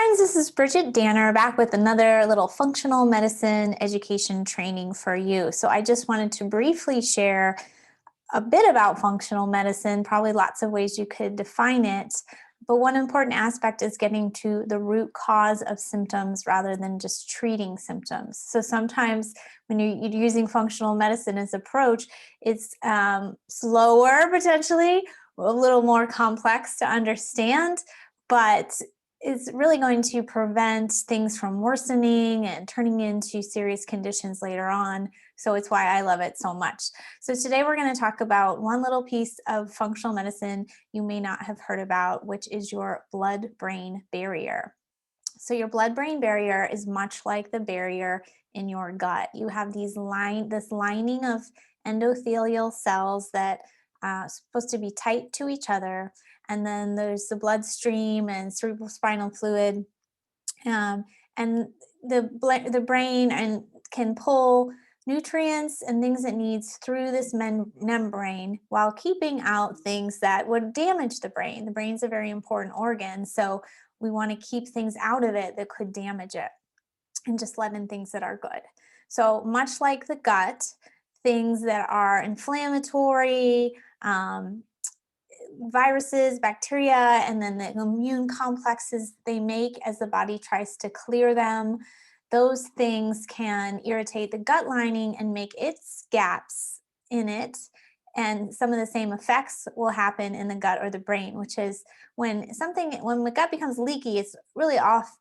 friends, this is Bridgit Danner back with another little functional medicine education training for you. So I just wanted to briefly share a bit about functional medicine, probably lots of ways you could define it. But one important aspect is getting to the root cause of symptoms rather than just treating symptoms. So sometimes when you're using functional medicine as approach, it's slower potentially, a little more complex to understand, but is really going to prevent things from worsening and turning into serious conditions later on. So it's why I love it so much. So today we're going to talk about one little piece of functional medicine you may not have heard about, which is your blood-brain barrier. So your blood-brain barrier is much like the barrier in your gut. You have this lining of endothelial cells that are supposed to be tight to each other. And then there's the bloodstream and cerebrospinal fluid. Um, and the brain can pull nutrients and things it needs through this membrane while keeping out things that would damage the brain. The brain's a very important organ, so we want to keep things out of it that could damage it and just let in things that are good. So much like the gut, things that are inflammatory, viruses, bacteria, and then the immune complexes they make as the body tries to clear them, those things can irritate the gut lining and make its gaps in it. And some of the same effects will happen in the gut or the brain, which is when the gut becomes leaky, it's really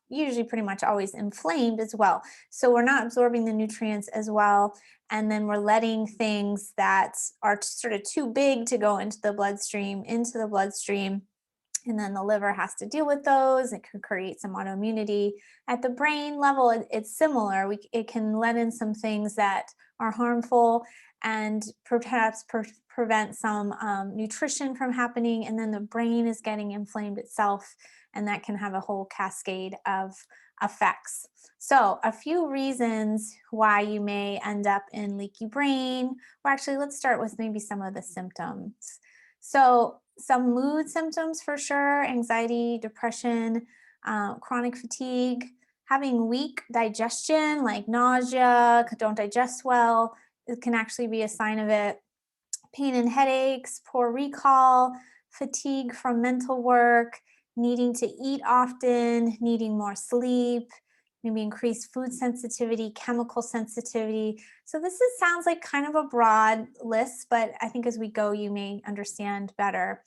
usually pretty much always inflamed as well. So we're not absorbing the nutrients as well. And then we're letting things that are sort of too big to go into the bloodstream. And then the liver has to deal with those. It could create some autoimmunity. At the brain level, it's similar. It can let in some things that are harmful and perhaps prevent some nutrition from happening. And then the brain is getting inflamed itself, and that can have a whole cascade of effects. So a few reasons why you may end up in leaky brain. Well, actually, let's start with maybe some of the symptoms. So some mood symptoms for sure: anxiety, depression, chronic fatigue, having weak digestion like nausea, don't digest well. It can actually be a sign of it. Pain and headaches, poor recall, fatigue from mental work, needing to eat often, needing more sleep, maybe increased food sensitivity, chemical sensitivity. So sounds like kind of a broad list, but I think as we go, you may understand better.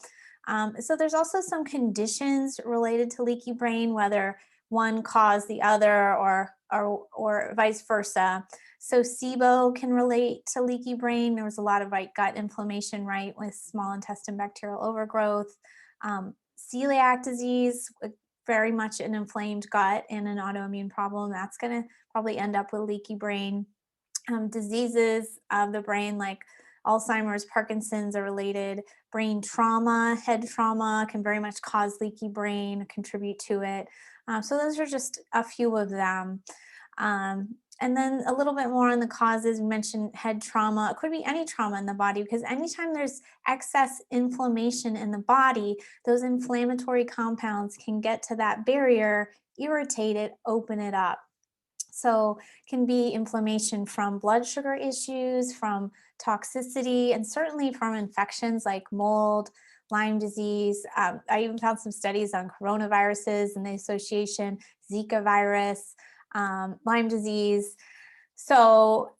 So there's also some conditions related to leaky brain, whether one caused the other or vice versa. So SIBO can relate to leaky brain. There was a lot of gut inflammation, right, with small intestine bacterial overgrowth. Celiac disease, very much an inflamed gut and an autoimmune problem. That's going to probably end up with leaky brain. Diseases of the brain like Alzheimer's, Parkinson's are related. Brain trauma, head trauma can very much cause leaky brain, contribute to it. So those are just a few of them. And then a little bit more on the causes. We mentioned head trauma. It could be any trauma in the body, because anytime there's excess inflammation in the body, those inflammatory compounds can get to that barrier, irritate it, open it up. So can be inflammation from blood sugar issues, from toxicity, and certainly from infections like mold, Lyme disease. I even found some studies on coronaviruses and the association, Zika virus, Lyme disease. So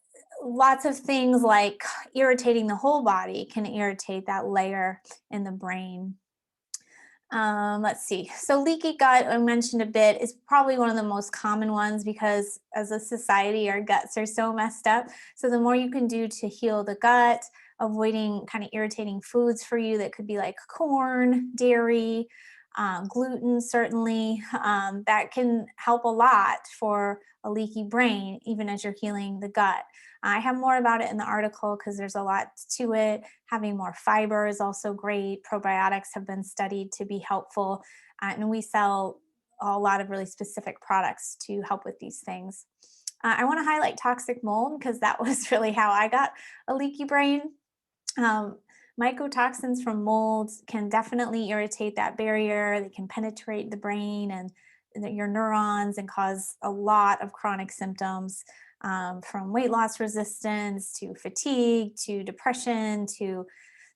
lots of things like irritating the whole body can irritate that layer in the brain. Let's see. So leaky gut, I mentioned a bit, is probably one of the most common ones because as a society, our guts are so messed up. So the more you can do to heal the gut, avoiding kind of irritating foods for you that could be like corn, dairy, gluten, certainly, that can help a lot for a leaky brain, even as you're healing the gut. I have more about it in the article because there's a lot to it. Having more fiber is also great. Probiotics have been studied to be helpful. And we sell a lot of really specific products to help with these things. I want to highlight toxic mold because that was really how I got a leaky brain. Mycotoxins from molds can definitely irritate that barrier. They can penetrate the brain and your neurons and cause a lot of chronic symptoms, from weight loss resistance to fatigue to depression to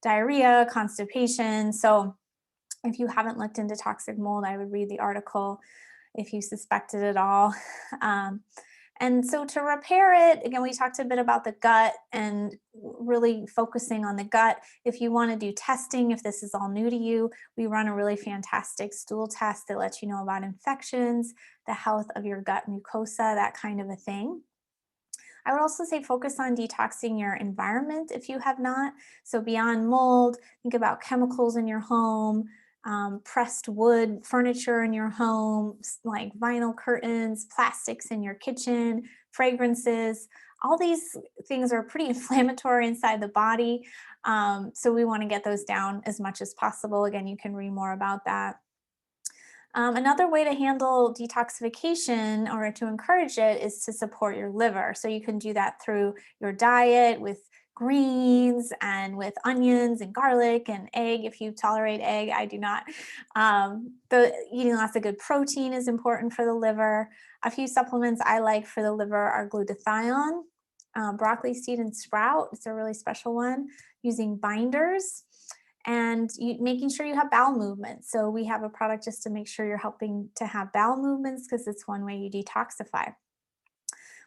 diarrhea, constipation. So if you haven't looked into toxic mold, I would read the article if you suspected it all. Um, and so to repair it, again, we talked a bit about the gut and really focusing on the gut. If you want to do testing, if this is all new to you, we run a really fantastic stool test that lets you know about infections, the health of your gut mucosa, that kind of a thing. I would also say focus on detoxing your environment if you have not. So beyond mold, think about chemicals in your home, pressed wood furniture in your home, like vinyl curtains, plastics in your kitchen, fragrances. All these things are pretty inflammatory inside the body. So we want to get those down as much as possible. Again, you can read more about that. Another way to handle detoxification or to encourage it is to support your liver. So you can do that through your diet with greens and with onions and garlic and egg if you tolerate egg. I do not. Eating lots of good protein is important for the liver. A few supplements I like for the liver are glutathione, broccoli seed and sprout. It's a really special one. Using binders and making sure you have bowel movements. So we have a product just to make sure you're helping to have bowel movements because it's one way you detoxify.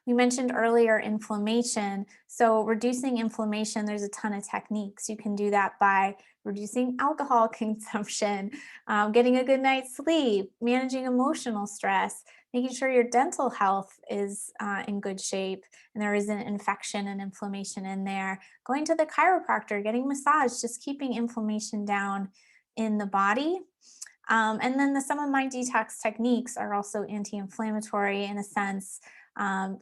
We mentioned earlier inflammation. So reducing inflammation, there's a ton of techniques. You can do that by reducing alcohol consumption, getting a good night's sleep, managing emotional stress, making sure your dental health is in good shape and there isn't infection and inflammation in there, going to the chiropractor, getting massage, just keeping inflammation down in the body. And then some of my detox techniques are also anti-inflammatory in a sense.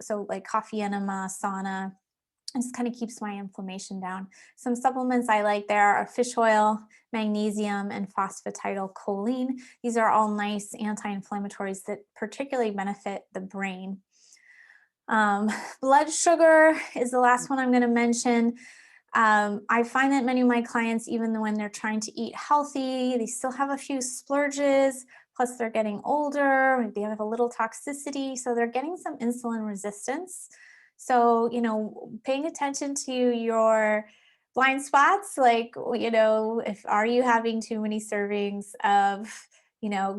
So like coffee enema, sauna, it just kind of keeps my inflammation down. Some supplements I like there are fish oil, magnesium, and phosphatidylcholine. These are all nice anti-inflammatories that particularly benefit the brain. Blood sugar is the last one I'm going to mention. I find that many of my clients, even when they're trying to eat healthy, they still have a few splurges, plus they're getting older, maybe they have a little toxicity, so they're getting some insulin resistance. So, paying attention to your blind spots, like, if are you having too many servings of,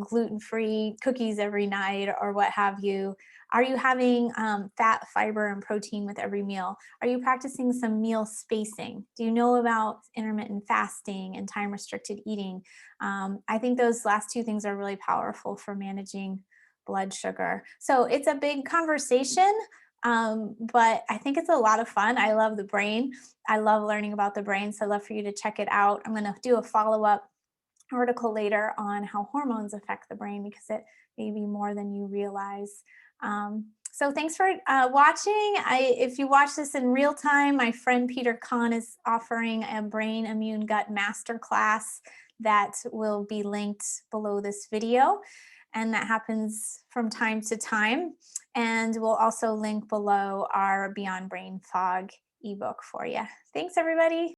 gluten-free cookies every night or what have you? Are you having fat, fiber, and protein with every meal? Are you practicing some meal spacing? Do you know about intermittent fasting and time restricted eating? I think those last two things are really powerful for managing blood sugar. So it's a big conversation, but I think it's a lot of fun. I love the brain. I love learning about the brain, so I'd love for you to check it out. I'm going to do a follow-up article later on how hormones affect the brain because it may be more than you realize. So thanks for watching. If you watch this in real time, my friend Peter Kahn is offering a brain immune gut masterclass that will be linked below this video. And that happens from time to time. And we'll also link below our Beyond Brain Fog ebook for you. Thanks, everybody.